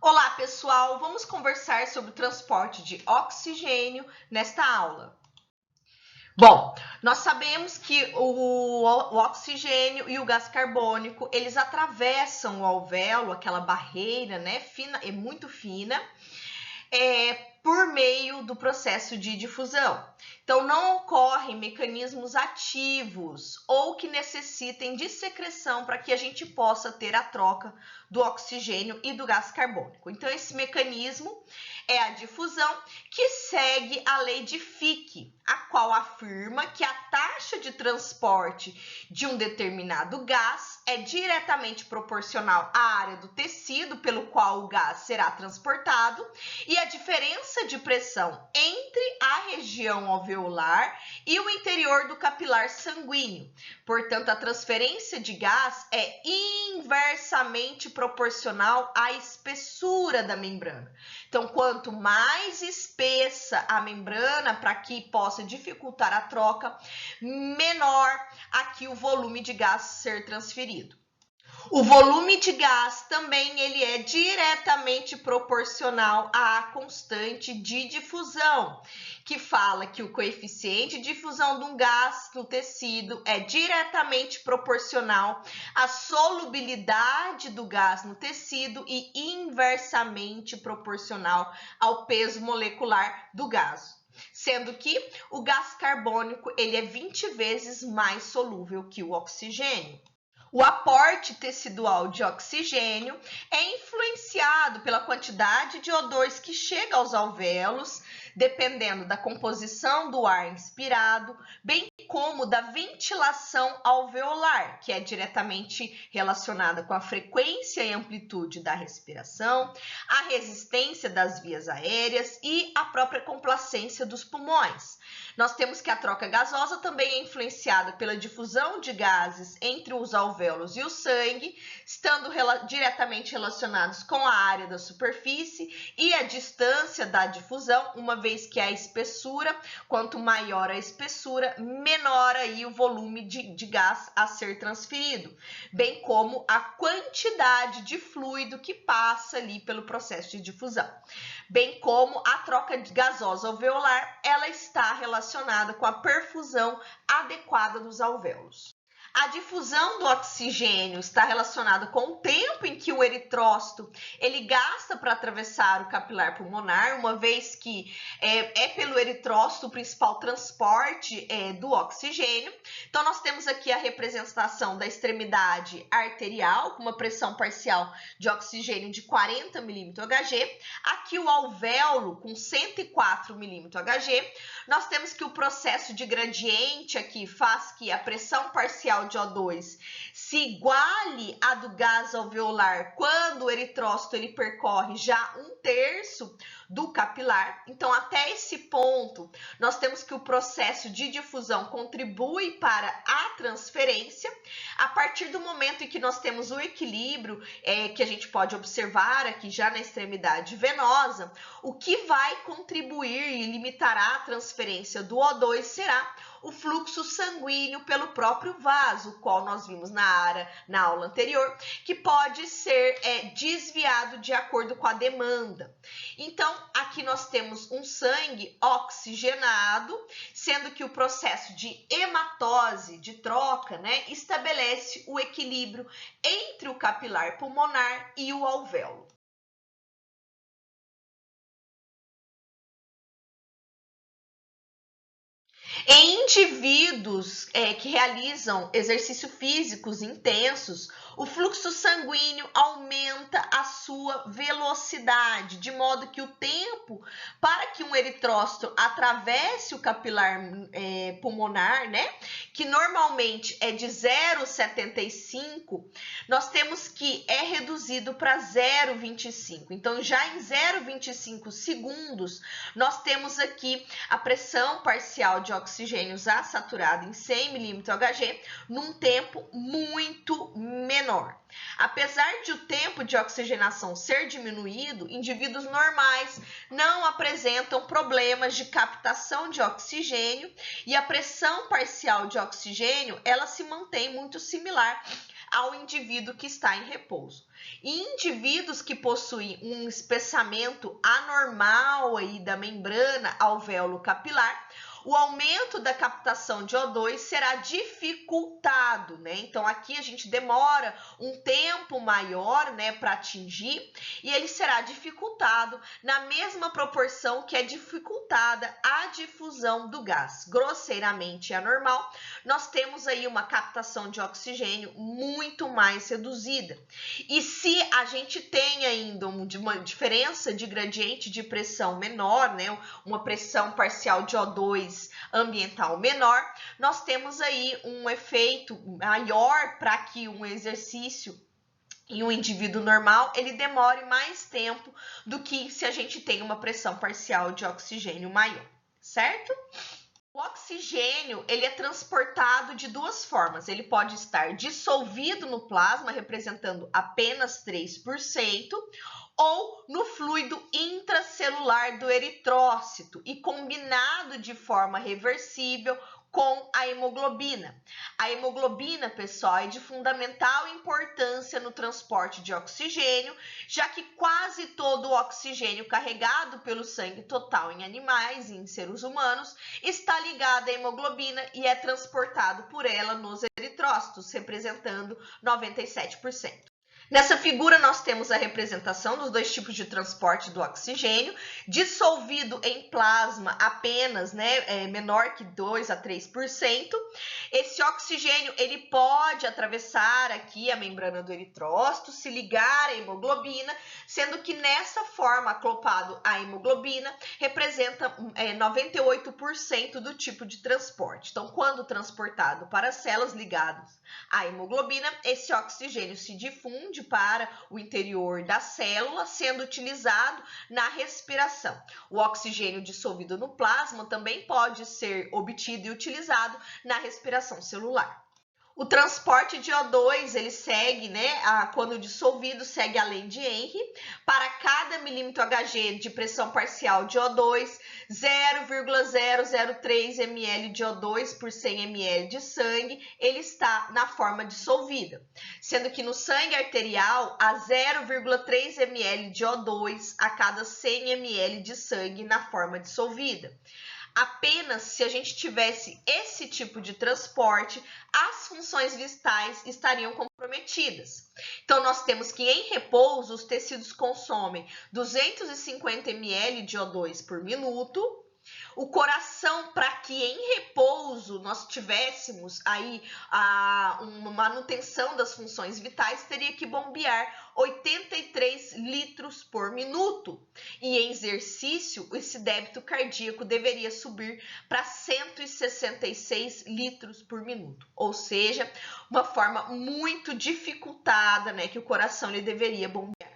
Olá, pessoal! Vamos conversar sobre o transporte de oxigênio nesta aula. Bom, nós sabemos que o oxigênio e o gás carbônico, eles atravessam o alvéolo, aquela barreira, né, fina, é muito fina, por meio do processo de difusão. Então, não ocorrem mecanismos ativos ou que necessitem de secreção para que a gente possa ter a troca do oxigênio e do gás carbônico. Então, esse mecanismo é a difusão, que segue a lei de Fick, a qual afirma que a taxa de transporte de um determinado gás é diretamente proporcional à área do tecido pelo qual o gás será transportado e a diferença de pressão entre a região alveolar e o interior do capilar sanguíneo. Portanto, a transferência de gás é inversamente proporcional à espessura da membrana. Então, quanto mais espessa a membrana, para que possa dificultar a troca, menor aqui o volume de gás ser transferido. O volume de gás também ele é diretamente proporcional à constante de difusão, que fala que o coeficiente de difusão de um gás no tecido é diretamente proporcional à solubilidade do gás no tecido e inversamente proporcional ao peso molecular do gás, sendo que o gás carbônico ele é 20 vezes mais solúvel que o oxigênio. O aporte tecidual de oxigênio é influenciado pela quantidade de O2 que chega aos alvéolos, dependendo da composição do ar inspirado, bem como da ventilação alveolar, que é diretamente relacionada com a frequência e amplitude da respiração, a resistência das vias aéreas e a própria complacência dos pulmões. Nós temos que a troca gasosa também é influenciada pela difusão de gases entre os alvéolos e o sangue, estando diretamente relacionados com a área da superfície e a distância da difusão, uma vez que a espessura, quanto maior a espessura, menor aí o volume de gás a ser transferido, bem como a quantidade de fluido que passa ali pelo processo de difusão. Bem como a troca gasosa alveolar, ela está relacionada com a perfusão adequada dos alvéolos. A difusão do oxigênio está relacionada com o tempo em que o eritrócito ele gasta para atravessar o capilar pulmonar, uma vez que é pelo eritrócito o principal transporte do oxigênio. Então, nós temos aqui a representação da extremidade arterial, com uma pressão parcial de oxigênio de 40 mmHg. Aqui o alvéolo com 104 mmHg. Nós temos que o processo de gradiente aqui faz que a pressão parcial de O2 se iguale à do gás alveolar quando o eritrócito ele percorre já 1/3 do capilar. Então, até esse ponto, nós temos que o processo de difusão contribui para a transferência. A partir do momento em que nós temos o equilíbrio, que a gente pode observar aqui já na extremidade venosa, o que vai contribuir e limitará a transferência do O2 será o fluxo sanguíneo pelo próprio vaso, o qual nós vimos na aula anterior, que pode ser desviado de acordo com a demanda. Então, aqui nós temos um sangue oxigenado, sendo que o processo de hematose, de troca, né, estabelece o equilíbrio entre o capilar pulmonar e o alvéolo. Em indivíduos que realizam exercícios físicos intensos, o fluxo sanguíneo aumenta a sua velocidade, de modo que o tempo para que um eritrócito atravesse o capilar pulmonar, né, que normalmente é de 0,75, nós temos que é reduzido para 0,25. Então, já em 0,25 segundos, nós temos aqui a pressão parcial de oxigênio já saturado em 100 mmHg num tempo muito menor. Apesar de o tempo de oxigenação ser diminuído, indivíduos normais não apresentam problemas de captação de oxigênio e a pressão parcial de oxigênio ela se mantém muito similar ao indivíduo que está em repouso. E indivíduos que possuem um espessamento anormal aí da membrana alvéolo capilar, o aumento da captação de O2 será dificultado, né? Então, aqui a gente demora um tempo maior, né, para atingir, e ele será dificultado na mesma proporção que é dificultada a difusão do gás. Grosseiramente anormal, nós temos aí uma captação de oxigênio muito mais reduzida. E se a gente tem ainda uma diferença de gradiente de pressão menor, né, uma pressão parcial de O2 ambiental menor, nós temos aí um efeito maior para que um exercício em um indivíduo normal ele demore mais tempo do que se a gente tem uma pressão parcial de oxigênio maior, certo? O oxigênio ele é transportado de duas formas. Ele pode estar dissolvido no plasma, representando apenas 3%, ou no fluido intracelular do eritrócito e combinado de forma reversível com a hemoglobina. A hemoglobina, pessoal, é de fundamental importância no transporte de oxigênio, já que quase todo o oxigênio carregado pelo sangue total em animais e em seres humanos está ligado à hemoglobina e é transportado por ela nos eritrócitos, representando 97%. Nessa figura, nós temos a representação dos dois tipos de transporte do oxigênio, dissolvido em plasma apenas, né, menor que 2 a 3%. Esse oxigênio, ele pode atravessar aqui a membrana do eritrócito, se ligar à hemoglobina, sendo que nessa forma, acoplado à hemoglobina, representa 98% do tipo de transporte. Então, quando transportado para células ligadas à hemoglobina, esse oxigênio se difunde para o interior da célula, sendo utilizado na respiração. O oxigênio dissolvido no plasma também pode ser obtido e utilizado na respiração celular. O transporte de O2, ele segue, né, quando dissolvido, segue a lei de Henry. Para cada milímetro Hg de pressão parcial de O2, 0,003 ml de O2 por 100 ml de sangue, ele está na forma dissolvida. Sendo que no sangue arterial, há 0,3 ml de O2 a cada 100 ml de sangue na forma dissolvida. Apenas se a gente tivesse esse tipo de transporte, as funções vitais estariam comprometidas. Então, nós temos que em repouso, os tecidos consomem 250 ml de O2 por minuto. O coração, para que em repouso nós tivéssemos aí uma manutenção das funções vitais, teria que bombear 83 litros por minuto. E em exercício, esse débito cardíaco deveria subir para 166 litros por minuto. Ou seja, uma forma muito dificultada, né, que o coração ele deveria bombear.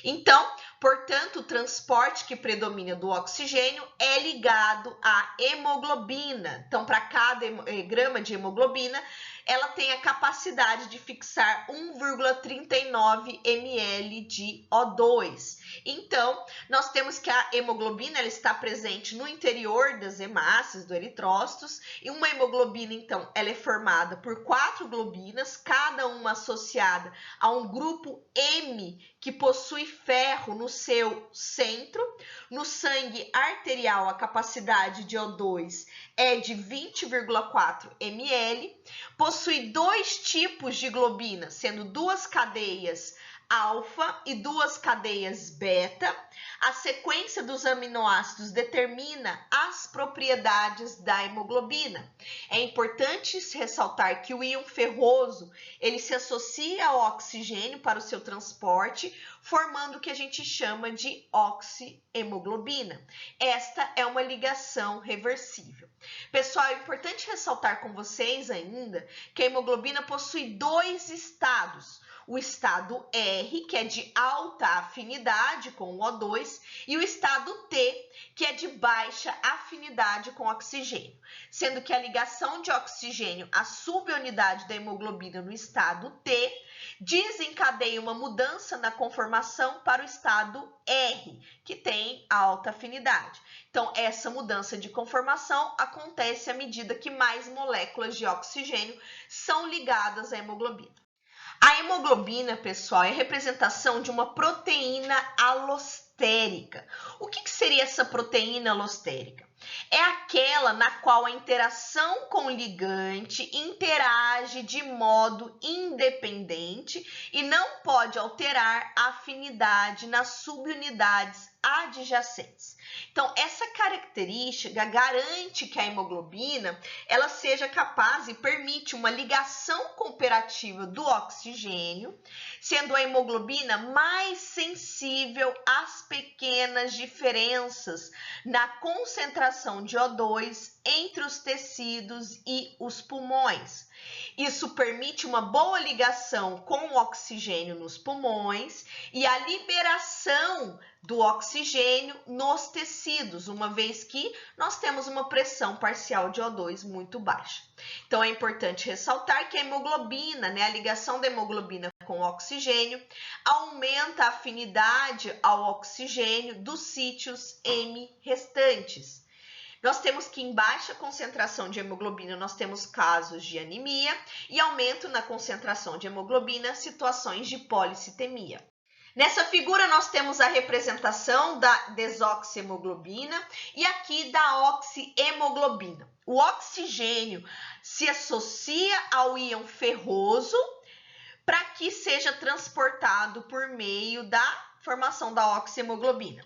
Então, portanto, o transporte que predomina do oxigênio é ligado à hemoglobina. Então, para cada grama de hemoglobina, ela tem a capacidade de fixar 1,39 ml de O2. Então, nós temos que a hemoglobina ela está presente no interior das hemácias, do eritrócitos, e uma hemoglobina, então, ela é formada por 4 globinas, cada uma associada a um grupo M que possui ferro no seu centro. No sangue arterial, a capacidade de O2 é de 20,4 ml. Possui 2 tipos de globina, sendo 2 cadeias alfa e 2 cadeias beta. A sequência dos aminoácidos determina as propriedades da hemoglobina. É importante ressaltar que o íon ferroso, ele se associa ao oxigênio para o seu transporte, formando o que a gente chama de oxihemoglobina. Esta é uma ligação reversível. Pessoal, é importante ressaltar com vocês ainda que a hemoglobina possui 2 estados. O estado R, que é de alta afinidade com o O2, e o estado T, que é de baixa afinidade com o oxigênio, sendo que a ligação de oxigênio à subunidade da hemoglobina no estado T desencadeia uma mudança na conformação para o estado R, que tem alta afinidade. Então, essa mudança de conformação acontece à medida que mais moléculas de oxigênio são ligadas à hemoglobina. A hemoglobina, pessoal, é a representação de uma proteína alostérica. O que seria essa proteína alostérica? É aquela na qual a interação com o ligante interage de modo independente e não pode alterar a afinidade nas subunidades adjacentes. Então, essa característica garante que a hemoglobina ela seja capaz e permite uma ligação cooperativa do oxigênio, sendo a hemoglobina mais sensível às pequenas diferenças na concentração de O2 entre os tecidos e os pulmões. Isso permite uma boa ligação com o oxigênio nos pulmões e a liberação do oxigênio nos tecidos, uma vez que nós temos uma pressão parcial de O2 muito baixa. Então, é importante ressaltar que a hemoglobina, a ligação da hemoglobina com o oxigênio, aumenta a afinidade ao oxigênio dos sítios M restantes. Nós temos que em baixa concentração de hemoglobina, nós temos casos de anemia e aumento na concentração de hemoglobina, situações de policitemia. Nessa figura, nós temos a representação da desoxihemoglobina e aqui da oxihemoglobina. O oxigênio se associa ao íon ferroso para que seja transportado por meio da formação da oxihemoglobina.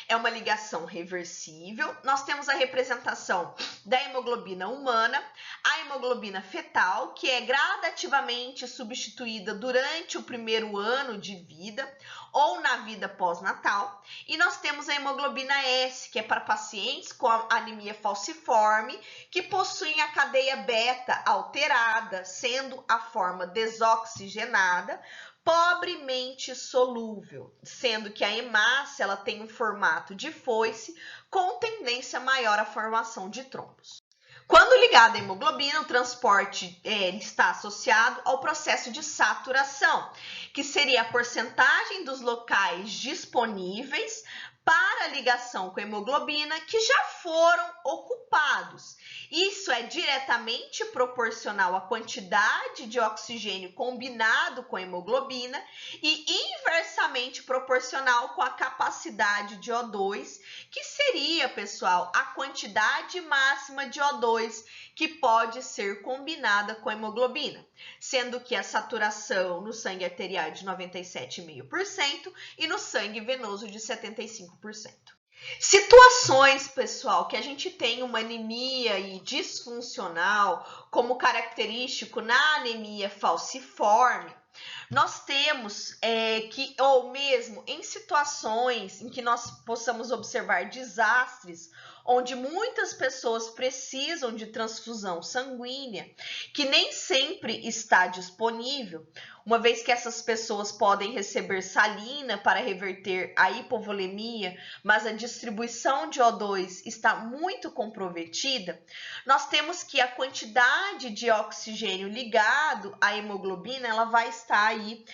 É uma ligação reversível. Nós temos a representação da hemoglobina humana, a hemoglobina fetal, que é gradativamente substituída durante o primeiro ano de vida ou na vida pós-natal. E nós temos a hemoglobina S, que é para pacientes com anemia falciforme, que possuem a cadeia beta alterada, sendo a forma desoxigenada, pobremente solúvel, sendo que a hemácia ela tem um formato de foice com tendência maior à formação de trombos. Quando ligada à hemoglobina, o transporte está associado ao processo de saturação, que seria a porcentagem dos locais disponíveis para a ligação com a hemoglobina que já foram ocupados. Isso é diretamente proporcional à quantidade de oxigênio combinado com a hemoglobina e inversamente proporcional com a capacidade de O2, que seria, pessoal, a quantidade máxima de O2 que pode ser combinada com a hemoglobina, sendo que a saturação no sangue arterial é de 97,5% e no sangue venoso de 75%. Situações, pessoal, que a gente tem uma anemia disfuncional como característico na anemia falciforme, nós temos ou mesmo em situações em que nós possamos observar desastres, onde muitas pessoas precisam de transfusão sanguínea, que nem sempre está disponível, uma vez que essas pessoas podem receber salina para reverter a hipovolemia, mas a distribuição de O2 está muito comprometida, nós temos que a quantidade de oxigênio ligado à hemoglobina ela vai estar aí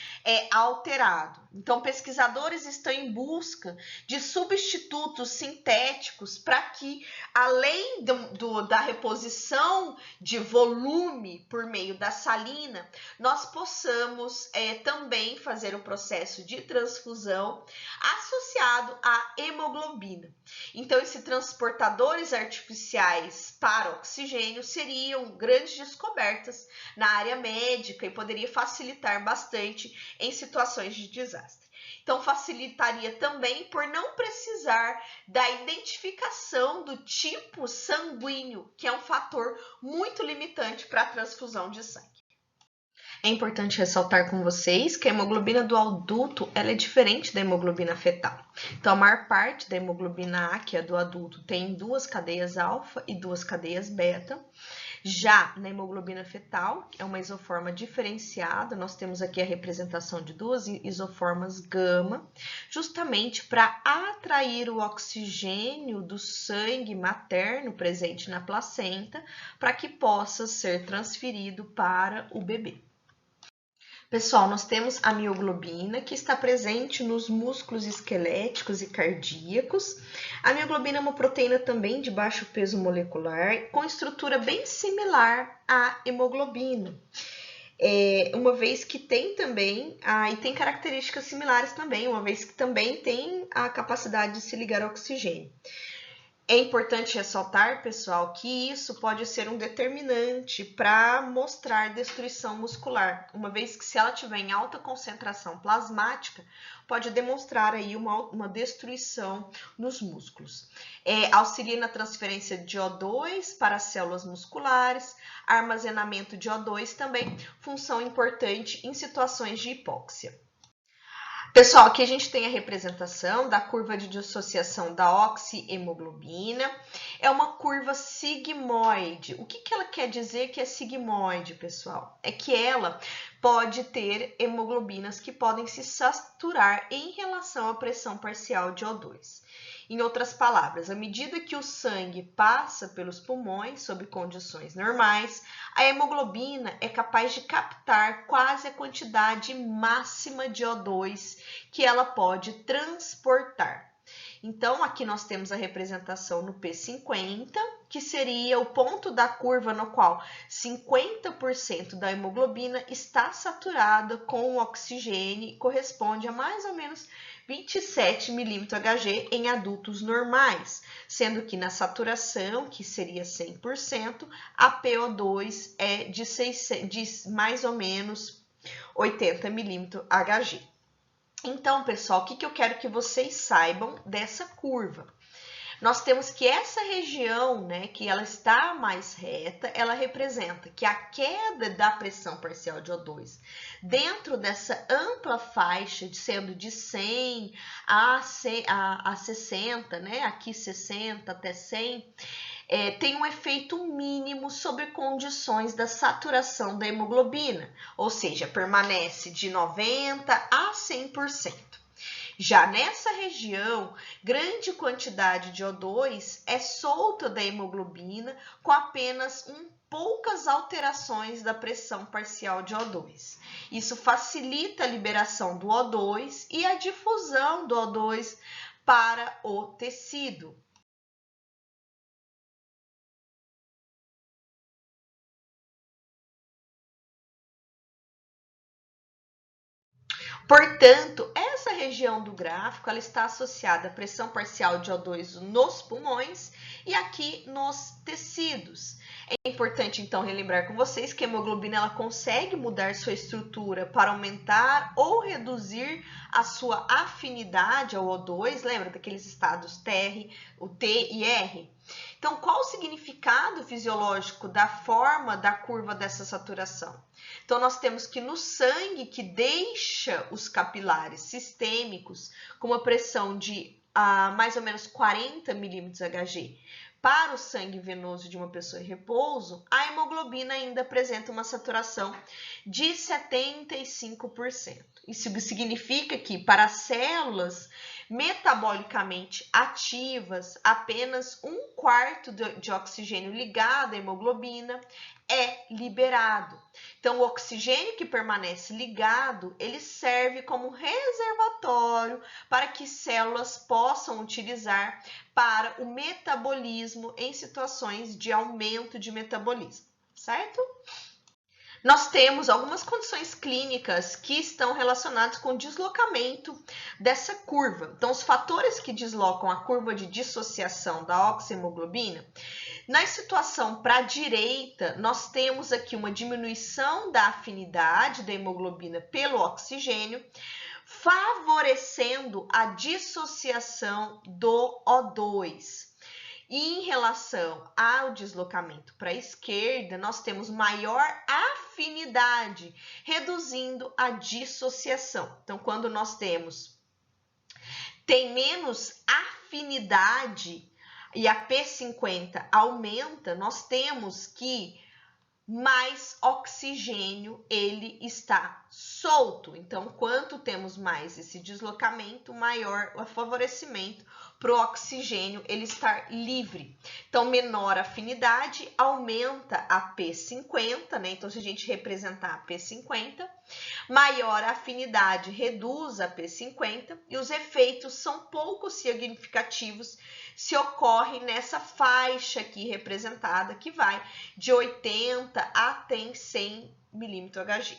alterado. Então, pesquisadores estão em busca de substitutos sintéticos para que, além da reposição de volume por meio da salina, nós possamos também fazer o processo de transfusão associado à hemoglobina. Então, esses transportadores artificiais para oxigênio seriam grandes descobertas na área médica e poderia facilitar bastante em situações de desastre. Então, facilitaria também por não precisar da identificação do tipo sanguíneo, que é um fator muito limitante para a transfusão de sangue. É importante ressaltar com vocês que a hemoglobina do adulto ela é diferente da hemoglobina fetal. Então, a maior parte da hemoglobina A, que é do adulto, tem 2 cadeias alfa e 2 cadeias beta. Já na hemoglobina fetal, é uma isoforma diferenciada, nós temos aqui a representação de 2 isoformas gama, justamente para atrair o oxigênio do sangue materno presente na placenta, para que possa ser transferido para o bebê. Pessoal, nós temos a mioglobina, que está presente nos músculos esqueléticos e cardíacos. A mioglobina é uma proteína também de baixo peso molecular, com estrutura bem similar à hemoglobina. uma vez que tem também, e tem características similares também, uma vez que também tem a capacidade de se ligar ao oxigênio. É importante ressaltar, pessoal, que isso pode ser um determinante para mostrar destruição muscular, uma vez que se ela tiver em alta concentração plasmática, pode demonstrar aí uma destruição nos músculos. Auxilia na transferência de O2 para as células musculares, armazenamento de O2 também, função importante em situações de hipóxia. Pessoal, aqui a gente tem a representação da curva de dissociação da oxihemoglobina. É uma curva sigmoide. O que ela quer dizer que é sigmoide, pessoal? É que ela pode ter hemoglobinas que podem se saturar em relação à pressão parcial de O2. Em outras palavras, à medida que o sangue passa pelos pulmões sob condições normais, a hemoglobina é capaz de captar quase a quantidade máxima de O2 que ela pode transportar. Então, aqui nós temos a representação no P50, que seria o ponto da curva no qual 50% da hemoglobina está saturada com o oxigênio e corresponde a mais ou menos 27 milímetros/Hg em adultos normais, sendo que na saturação, que seria 100%, a PO2 é de mais ou menos 80 milímetros/Hg. Então, pessoal, o que eu quero que vocês saibam dessa curva? Nós temos que essa região, né, que ela está mais reta, ela representa que a queda da pressão parcial de O2 dentro dessa ampla faixa, sendo de 100 a 60, né, aqui 60 até 100, tem um efeito mínimo sobre condições da saturação da hemoglobina, ou seja, permanece de 90 a 100%. Já nessa região, grande quantidade de O2 é solta da hemoglobina com apenas poucas alterações da pressão parcial de O2. Isso facilita a liberação do O2 e a difusão do O2 para o tecido. Portanto, essa região do gráfico ela está associada à pressão parcial de O2 nos pulmões e aqui nos tecidos. É importante, então, relembrar com vocês que a hemoglobina ela consegue mudar sua estrutura para aumentar ou reduzir a sua afinidade ao O2. Lembra daqueles estados TR, o T e R? Então, qual o significado fisiológico da forma da curva dessa saturação? Então, nós temos que no sangue que deixa os capilares sistêmicos com uma pressão de mais ou menos 40 milímetros/Hg, para o sangue venoso de uma pessoa em repouso, a hemoglobina ainda apresenta uma saturação de 75%. Isso significa que para células metabolicamente ativas, apenas 1/4 de oxigênio ligado à hemoglobina é liberado. Então, o oxigênio que permanece ligado, ele serve como reservatório para que células possam utilizar para o metabolismo em situações de aumento de metabolismo, certo? Nós temos algumas condições clínicas que estão relacionadas com o deslocamento dessa curva. Então, os fatores que deslocam a curva de dissociação da oxihemoglobina, na situação para a direita, nós temos aqui uma diminuição da afinidade da hemoglobina pelo oxigênio, favorecendo a dissociação do O2. E em relação ao deslocamento para a esquerda, nós temos maior afinidade, reduzindo a dissociação. Então, quando nós tem menos afinidade e a P50 aumenta, nós temos que mais oxigênio ele está solto. Então, quanto temos mais esse deslocamento, maior o favorecimento para o oxigênio ele estar livre. Então, menor afinidade aumenta a P50, né? Então, se a gente representar a P50, maior afinidade reduz a P50 e os efeitos são pouco significativos se ocorre nessa faixa aqui representada, que vai de 80 até 100 milímetro Hg.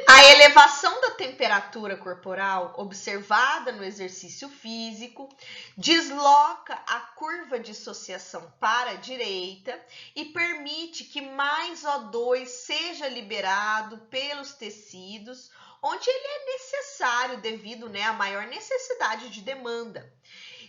A elevação da temperatura corporal observada no exercício físico desloca a curva de dissociação para a direita e permite que mais O2 seja liberado pelos tecidos, onde ele é necessário devido, à maior necessidade de demanda.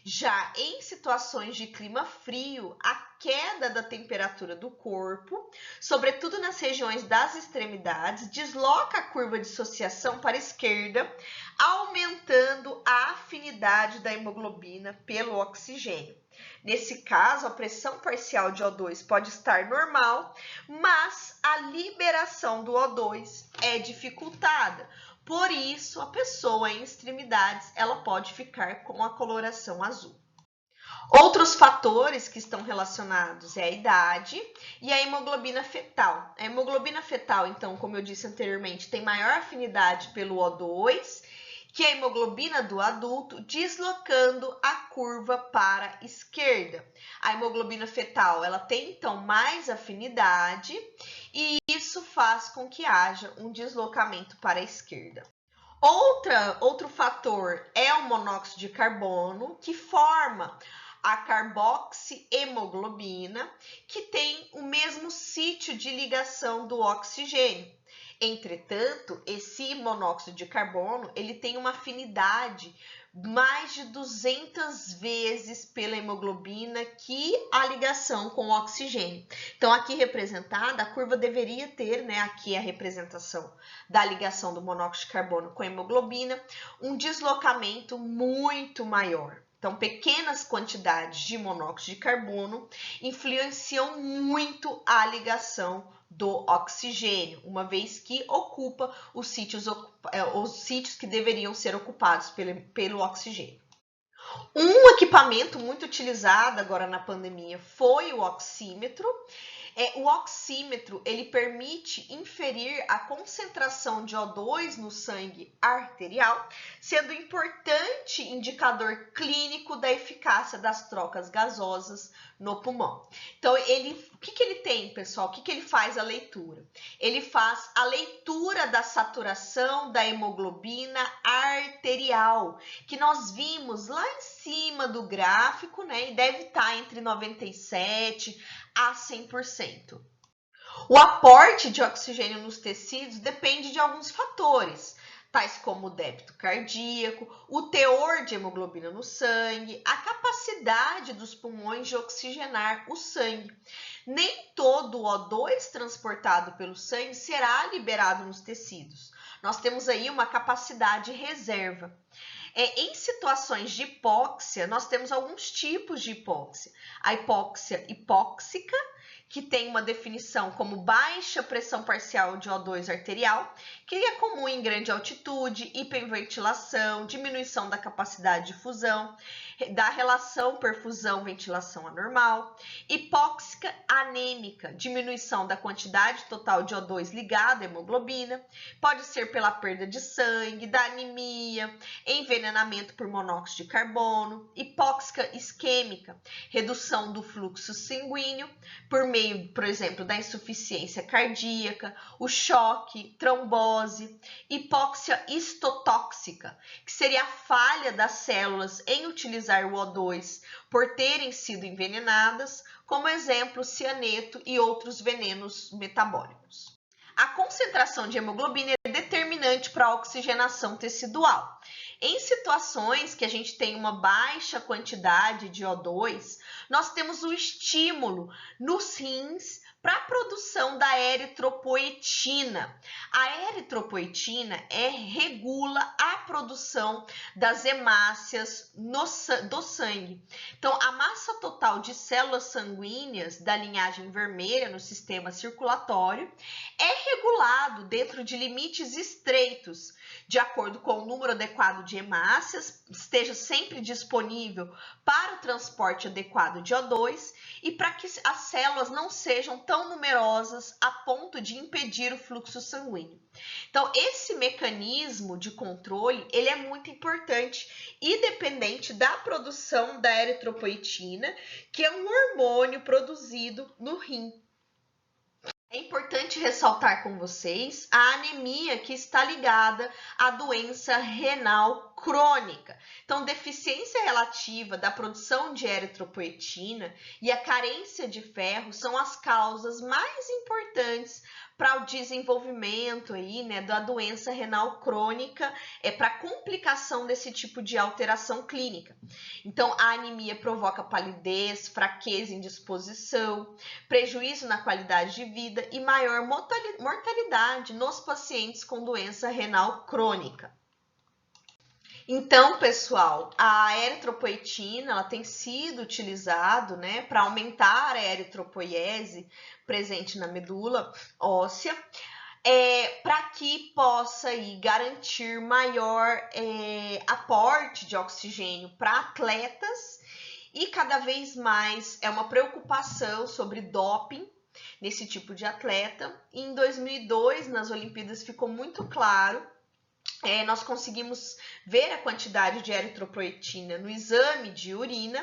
Já em situações de clima frio, a queda da temperatura do corpo, sobretudo nas regiões das extremidades, desloca a curva de dissociação para a esquerda, aumentando a afinidade da hemoglobina pelo oxigênio. Nesse caso, a pressão parcial de O2 pode estar normal, mas a liberação do O2 é dificultada. Por isso, a pessoa em extremidades, ela pode ficar com a coloração azul. Outros fatores que estão relacionados é a idade e a hemoglobina fetal. A hemoglobina fetal, então, como eu disse anteriormente, tem maior afinidade pelo O2 que a hemoglobina do adulto, deslocando a curva para a esquerda. A hemoglobina fetal, ela tem, então, mais afinidade e isso faz com que haja um deslocamento para a esquerda. Outro fator é o monóxido de carbono, que forma a carboxihemoglobina, que tem o mesmo sítio de ligação do oxigênio. Entretanto, esse monóxido de carbono, ele tem uma afinidade mais de 200 vezes pela hemoglobina que a ligação com o oxigênio. Então, aqui representada, a curva deveria ter, né, aqui a representação da ligação do monóxido de carbono com a hemoglobina, um deslocamento muito maior. Então, pequenas quantidades de monóxido de carbono influenciam muito a ligação do oxigênio, uma vez que ocupa os sítios que deveriam ser ocupados pelo oxigênio. Um equipamento muito utilizado agora na pandemia foi o oxímetro. O oxímetro, ele permite inferir a concentração de O2 no sangue arterial, sendo importante indicador clínico da eficácia das trocas gasosas no pulmão. Então, o que ele tem, pessoal? O que ele faz a leitura? Ele faz a leitura da saturação da hemoglobina arterial, que nós vimos lá em cima do gráfico, né? E deve estar entre 97% a 100%. O aporte de oxigênio nos tecidos depende de alguns fatores, tais como o débito cardíaco, o teor de hemoglobina no sangue, a capacidade dos pulmões de oxigenar o sangue. Nem todo o O2 transportado pelo sangue será liberado nos tecidos. Nós temos aí uma capacidade reserva. Em situações de hipóxia, nós temos alguns tipos de hipóxia. A hipóxia hipóxica, que tem uma definição como baixa pressão parcial de O2 arterial, que é comum em grande altitude, hiperventilação, diminuição da capacidade de fusão, da relação perfusão-ventilação anormal, hipóxica anêmica, diminuição da quantidade total de O2 ligada à hemoglobina, pode ser pela perda de sangue, da anemia, envenenamento por monóxido de carbono, hipóxica isquêmica, redução do fluxo sanguíneo por meio, por exemplo, da insuficiência cardíaca, o choque, trombose, hipóxia histotóxica, que seria a falha das células em utilizar o O2 por terem sido envenenadas, como exemplo, cianeto e outros venenos metabólicos. A concentração de hemoglobina é determinante para a oxigenação tecidual. Em situações que a gente tem uma baixa quantidade de O2, nós temos o estímulo nos rins para a produção da eritropoetina. A eritropoetina regula a produção das hemácias do sangue. Então, a massa total de células sanguíneas da linhagem vermelha no sistema circulatório é regulado dentro de limites estreitos, de acordo com o número adequado de hemácias, esteja sempre disponível para o transporte adequado de O2 e para que as células não sejam tão numerosas a ponto de impedir o fluxo sanguíneo. Então, esse mecanismo de controle, ele é muito importante e dependente da produção da eritropoetina, que é um hormônio produzido no rim. É importante ressaltar com vocês a anemia que está ligada à doença renal crônica. Então, deficiência relativa da produção de eritropoetina e a carência de ferro são as causas mais importantes para o desenvolvimento aí, né, da doença renal crônica, para a complicação desse tipo de alteração clínica. Então, a anemia provoca palidez, fraqueza, indisposição, prejuízo na qualidade de vida e maior mortalidade nos pacientes com doença renal crônica. Então, pessoal, a eritropoetina ela tem sido utilizado, né, para aumentar a eritropoiese presente na medula óssea, para que possa aí, garantir maior aporte de oxigênio para atletas, e cada vez mais é uma preocupação sobre doping nesse tipo de atleta. E em 2002, nas Olimpíadas, ficou muito claro. Nós conseguimos ver a quantidade de eritropoetina no exame de urina,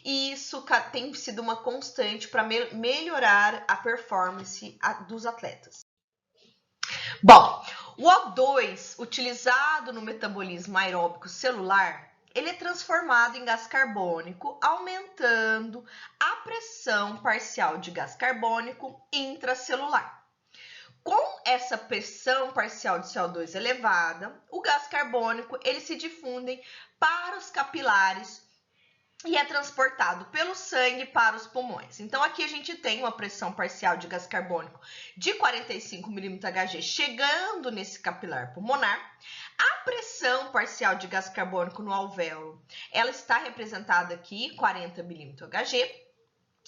e isso tem sido uma constante para melhorar a performance dos atletas. Bom, o O2, utilizado no metabolismo aeróbico celular, ele é transformado em gás carbônico, aumentando a pressão parcial de gás carbônico intracelular. Com essa pressão parcial de CO2 elevada, o gás carbônico ele se difunde para os capilares e é transportado pelo sangue para os pulmões. Então, aqui a gente tem uma pressão parcial de gás carbônico de 45 mmHg chegando nesse capilar pulmonar. A pressão parcial de gás carbônico no alvéolo, ela está representada aqui, 40 mmHg.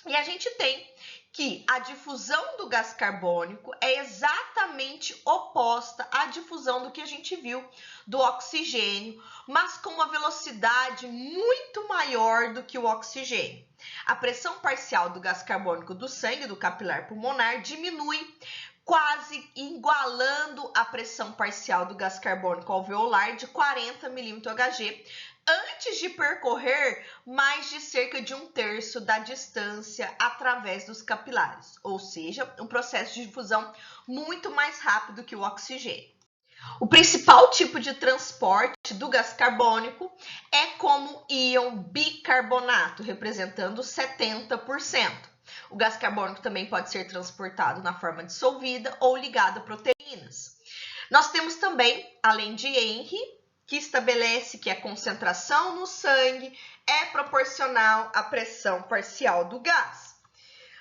E a gente tem que a difusão do gás carbônico é exatamente oposta à difusão do que a gente viu do oxigênio, mas com uma velocidade muito maior do que o oxigênio. A pressão parcial do gás carbônico do sangue do capilar pulmonar diminui, quase igualando a pressão parcial do gás carbônico alveolar de 40 mmHg, antes de percorrer mais de cerca de 1/3 da distância através dos capilares, ou seja, um processo de difusão muito mais rápido que o oxigênio. O principal tipo de transporte do gás carbônico é como íon bicarbonato, representando 70%. O gás carbônico também pode ser transportado na forma dissolvida ou ligado a proteínas. Nós temos também, além de Henry, que estabelece que a concentração no sangue é proporcional à pressão parcial do gás.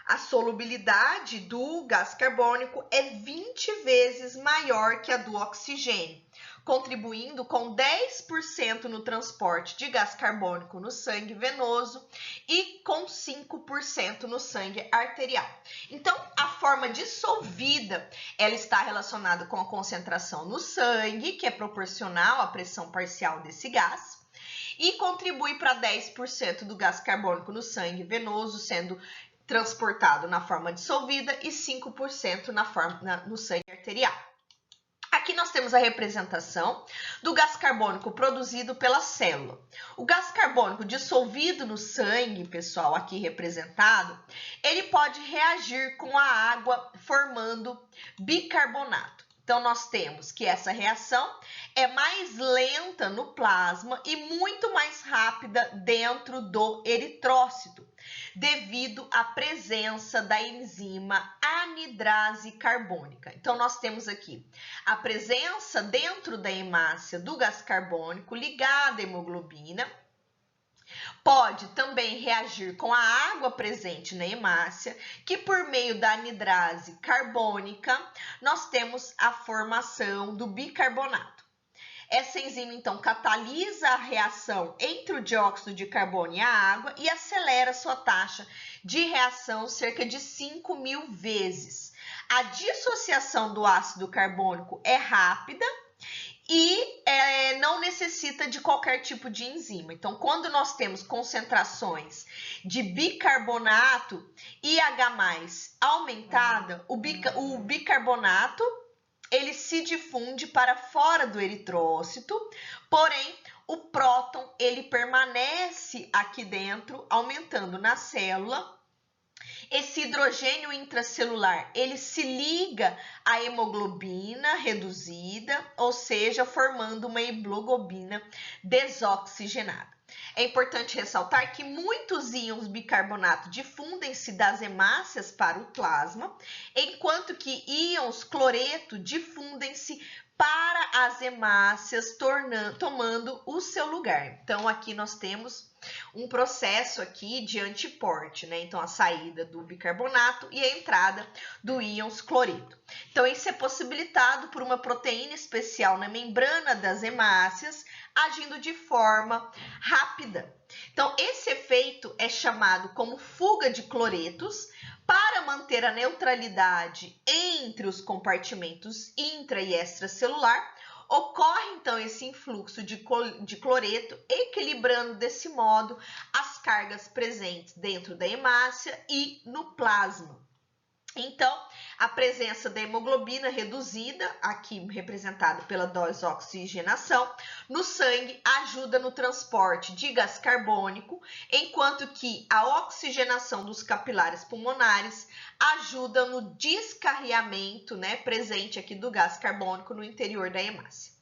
A solubilidade do gás carbônico é 20 vezes maior que a do oxigênio, contribuindo com 10% no transporte de gás carbônico no sangue venoso e com 5% no sangue arterial. Então, a forma dissolvida, ela está relacionada com a concentração no sangue, que é proporcional à pressão parcial desse gás, e contribui para 10% do gás carbônico no sangue venoso sendo transportado na forma dissolvida e 5% no sangue arterial. Aqui nós temos a representação do gás carbônico produzido pela célula. O gás carbônico dissolvido no sangue, pessoal, aqui representado, ele pode reagir com a água formando bicarbonato. Então, nós temos que essa reação é mais lenta no plasma e muito mais rápida dentro do eritrócito, devido à presença da enzima anidrase carbônica. Então, nós temos aqui a presença dentro da hemácia do gás carbônico ligado à hemoglobina. Pode também reagir com a água presente na hemácia, que por meio da anidrase carbônica, nós temos a formação do bicarbonato. Essa enzima, então, catalisa a reação entre o dióxido de carbono e a água e acelera sua taxa de reação cerca de 5.000 vezes. A dissociação do ácido carbônico é rápida e não necessita de qualquer tipo de enzima. Então, quando nós temos concentrações de bicarbonato IH+ aumentada, o bicarbonato ele se difunde para fora do eritrócito, porém o próton ele permanece aqui dentro, aumentando na célula Esse hidrogênio intracelular, ele se liga à hemoglobina reduzida, ou seja, formando uma hemoglobina desoxigenada. É importante ressaltar que muitos íons bicarbonato difundem-se das hemácias para o plasma, enquanto que íons cloreto difundem-se para as hemácias, tomando o seu lugar. Então, aqui nós temos um processo aqui de antiporte, né? Então, a saída do bicarbonato e a entrada do íons cloreto. Então, isso é possibilitado por uma proteína especial na membrana das hemácias, agindo de forma rápida. Então, esse efeito é chamado como fuga de cloretos. Para manter a neutralidade entre os compartimentos intra e extracelular, ocorre então esse influxo de cloreto, equilibrando desse modo as cargas presentes dentro da hemácia e no plasma. Então, a presença da hemoglobina reduzida, aqui representada pela desoxigenação, no sangue ajuda no transporte de gás carbônico, enquanto que a oxigenação dos capilares pulmonares ajuda no descarreamento, né, presente aqui do gás carbônico no interior da hemácia.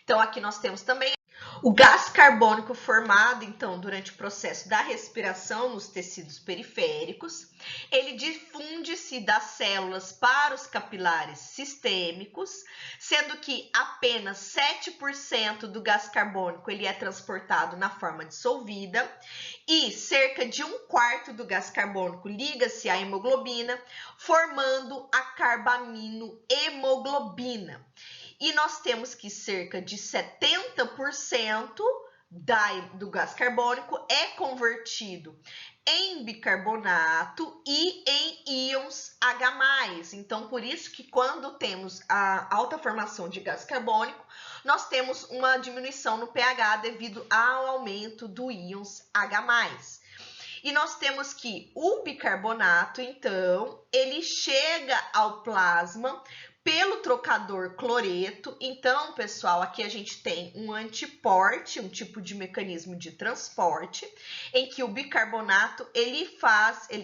Então, aqui nós temos também o gás carbônico formado, então, durante o processo da respiração nos tecidos periféricos. Ele difunde-se das células para os capilares sistêmicos, sendo que apenas 7% do gás carbônico ele é transportado na forma dissolvida e cerca de 1/4 do gás carbônico liga-se à hemoglobina, formando a carbaminohemoglobina. E nós temos que cerca de 70% do gás carbônico é convertido em bicarbonato e em íons H+. Então, por isso que quando temos a alta formação de gás carbônico, nós temos uma diminuição no pH devido ao aumento do íons H+. E nós temos que o bicarbonato, então, ele chega ao plasma pelo trocador cloreto. Então, pessoal, aqui a gente tem um antiporte, um tipo de mecanismo de transporte, em que o bicarbonato ele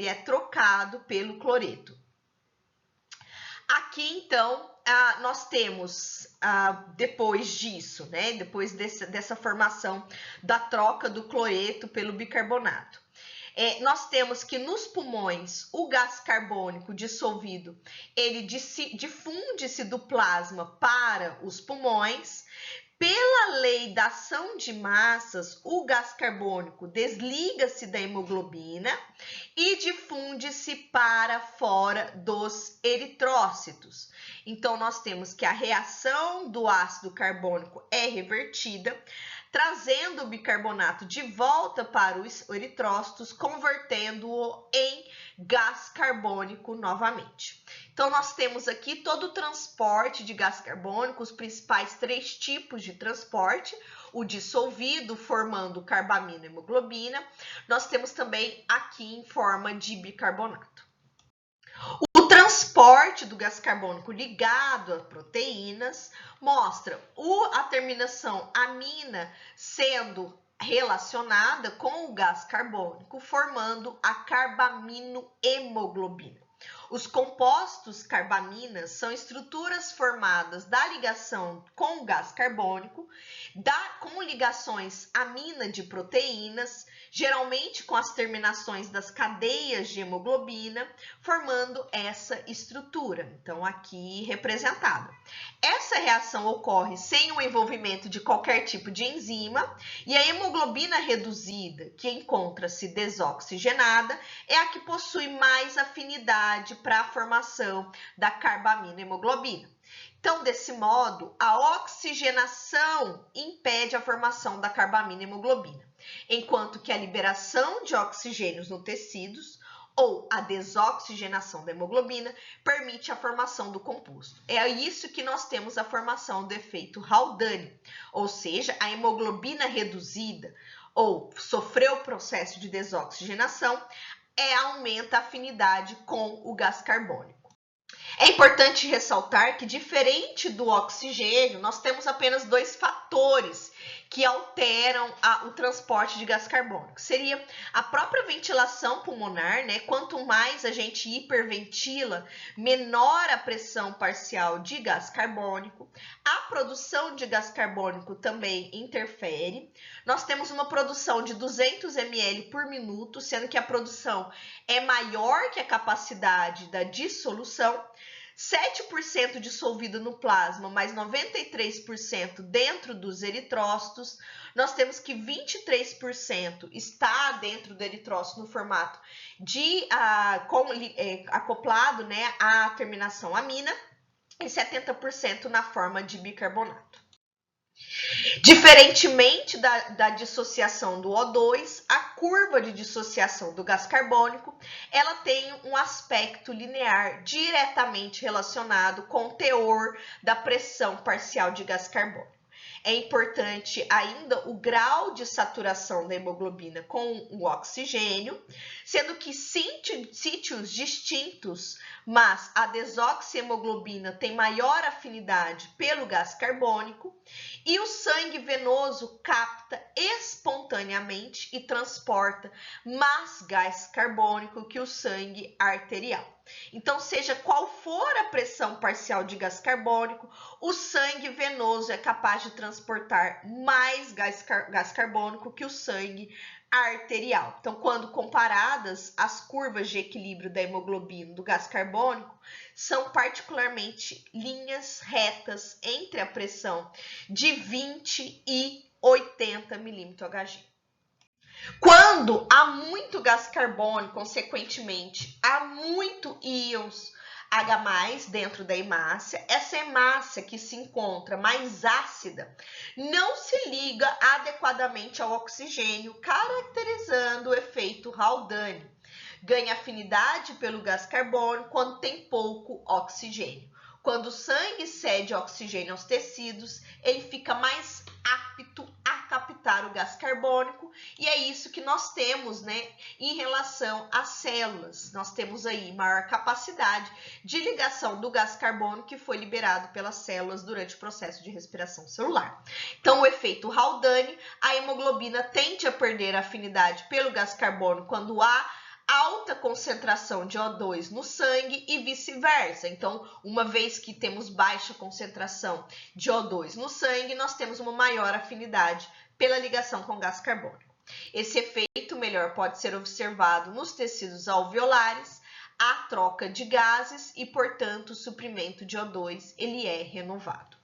é trocado pelo cloreto. Aqui, então, nós temos, depois disso, né, depois dessa formação da troca do cloreto pelo bicarbonato, nós temos que nos pulmões o gás carbônico dissolvido, ele difunde-se do plasma para os pulmões. Pela lei da ação de massas, o gás carbônico desliga-se da hemoglobina e difunde-se para fora dos eritrócitos. Então, nós temos que a reação do ácido carbônico é revertida, trazendo o bicarbonato de volta para os eritrócitos, convertendo-o em gás carbônico novamente. Então, nós temos aqui todo o transporte de gás carbônico, os principais 3 tipos de transporte: o dissolvido, formando carbaminohemoglobina. Nós temos também aqui em forma de bicarbonato. O transporte do gás carbônico ligado a proteínas mostra a terminação amina sendo relacionada com o gás carbônico, formando a carbaminohemoglobina. Os compostos carbaminas são estruturas formadas da ligação com o gás carbônico, com ligações amina de proteínas, geralmente com as terminações das cadeias de hemoglobina, formando essa estrutura, então aqui representada. Essa reação ocorre sem o envolvimento de qualquer tipo de enzima, e a hemoglobina reduzida, que encontra-se desoxigenada, é a que possui mais afinidade para a formação da carbaminohemoglobina. Então, desse modo, a oxigenação impede a formação da carbaminohemoglobina, enquanto que a liberação de oxigênios nos tecidos ou a desoxigenação da hemoglobina permite a formação do composto. É isso que nós temos a formação do efeito Haldane, ou seja, a hemoglobina reduzida ou sofreu o processo de desoxigenação, aumenta a afinidade com o gás carbônico. É importante ressaltar que, diferente do oxigênio, nós temos apenas 2 fatores que alteram o transporte de gás carbônico. Seria a própria ventilação pulmonar, né? Quanto mais a gente hiperventila, menor a pressão parcial de gás carbônico. A produção de gás carbônico também interfere. Nós temos uma produção de 200 ml por minuto, sendo que a produção é maior que a capacidade da dissolução. 7% dissolvido no plasma, mais 93% dentro dos eritrócitos. Nós temos que 23% está dentro do eritrócito no formato de acoplado, né, à terminação amina, e 70% na forma de bicarbonato. Diferentemente da dissociação do O2, a curva de dissociação do gás carbônico, ela tem um aspecto linear diretamente relacionado com o teor da pressão parcial de gás carbônico. É importante ainda o grau de saturação da hemoglobina com o oxigênio, sendo que sítios distintos, mas a desoxihemoglobina tem maior afinidade pelo gás carbônico, e o sangue venoso capta espontaneamente e transporta mais gás carbônico que o sangue arterial. Então, seja qual for a pressão parcial de gás carbônico, o sangue venoso é capaz de transportar mais gás carbônico que o sangue arterial. Então, quando comparadas, as curvas de equilíbrio da hemoglobina do gás carbônico são particularmente linhas retas entre a pressão de 20 e 80 mmHg. Quando há muito gás carbônico, consequentemente, há muito íons H+ dentro da hemácia, essa hemácia que se encontra mais ácida não se liga adequadamente ao oxigênio, caracterizando o efeito Haldane. Ganha afinidade pelo gás carbônico quando tem pouco oxigênio. Quando o sangue cede oxigênio aos tecidos, ele fica mais apto a captar o gás carbônico, e é isso que nós temos, né, em relação às células. Nós temos aí maior capacidade de ligação do gás carbônico que foi liberado pelas células durante o processo de respiração celular. Então, o efeito Haldane, a hemoglobina tende a perder a afinidade pelo gás carbônico quando há alta concentração de O2 no sangue e vice-versa. Então, uma vez que temos baixa concentração de O2 no sangue, nós temos uma maior afinidade pela ligação com gás carbônico. Esse efeito melhor pode ser observado nos tecidos alveolares, a troca de gases e, portanto, o suprimento de O2 ele é renovado.